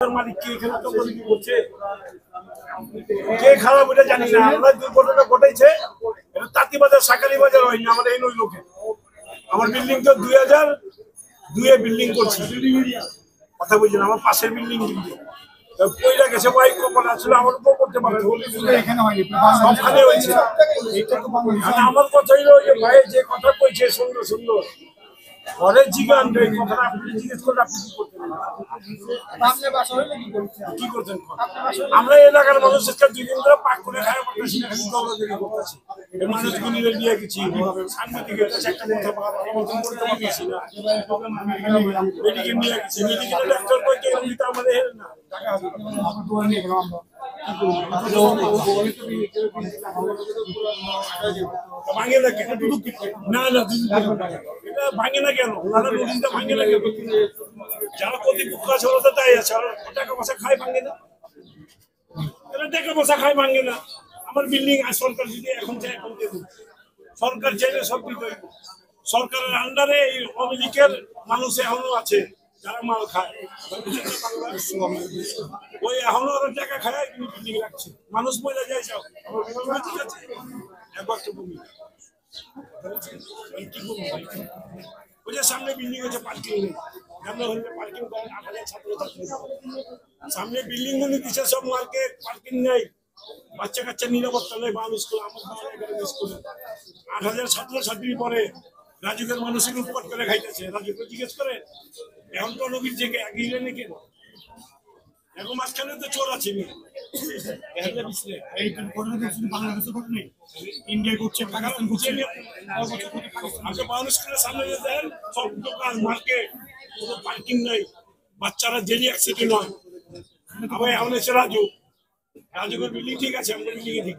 এটার মালিক কি এখানে তো কি করছে, কে খারাপ এটা জানি না। আমরা দুর্ঘটনা ঘটেছে, এটা তাঁতিবাজার শাকারি বাজার হয়নি, আমার এই নই লোকে। আমার বিল্ডিং তো 2002-এ বিল্ডিং করছি, কথা বুঝলেন, আমার পাশের বিল্ডিং পয়লা গেছে, ওয়াই কপাল আসলে আমার উপর করতে পারে, সবখানে হয়েছে। আমার কথা হইলো যে ভাই যে কথা কইছে সুন্দর সুন্দর ঘরে জিগান, এই কথাটা আপনি জিজ্ঞেস করলে আপনি কি করতেন? আমরা এলাকার মানুষের 2 দিন ধরে পাক করে খায় করতেছি, মানুষকে নিয়ে গেছি সাংবাদিক একটা কথা বলতে পারছি না, মেডিকেল নিয়ে গেছি, মেডিকেল ডাক্তার কইতে এমনিতে আমাদের না ভাঙে না কেন? না না এটা ভাঙে না কেন? ভাঙে না কেন? যারা প্রতিপক্ষ আছে ওরা তো তাই আছে, টাকা পয়সা খায় ভাঙে না, এরা টাকা পয়সা খায় ভাঙে না। আমার বিল্ডিং সরকার যদি এখন চাই এখন দেবো, সরকার চাইলে সব দিতে, সরকারের আন্ডারে এই আওয়ামী লীগের মানুষ এখনো আছে যারা মাল খায়, ওই এখনো ওরা টাকা খায় কিন্তু বিল্ডিং রাখছে, মানুষ মহিলা যায় যাও ঠিক আছে একবার তো ভূমি কি করবো, ওই যে সামনে বিল্ডিং আছে পার্কিং নেই, আমরা হলে পার্কিং করেন 8,000 ছাত্রছাত্রী, সামনে বিল্ডিং গুলি দিচ্ছে সব মার্কেট, পার্কিং নেই, বাচ্চা কাচ্চা নিরাপত্তা নেই, মানুষ আমার 8,000 ছাত্রছাত্রীর পরে রাজুকের মানুষের উৎপাদ করে খাইতেছে, রাজুকে জিজ্ঞেস করে এখন তো নবীর জেগে গিলে নাকি এখন মাঝখানে তো চোর আছে ইন্ডিয়া করছে, পাকিস্তান করছে, মানুষ করে সামনে দেন সব দোকান মার্কেট, কোনো পার্কিং নেই, বাচ্চারা জেলি অ্যাক্সিডেন্ট হয়। আবার এখন এসে রাজুকের বিল্ডিং ঠিক আছে, আমাদের বিল্ডিং ঠিক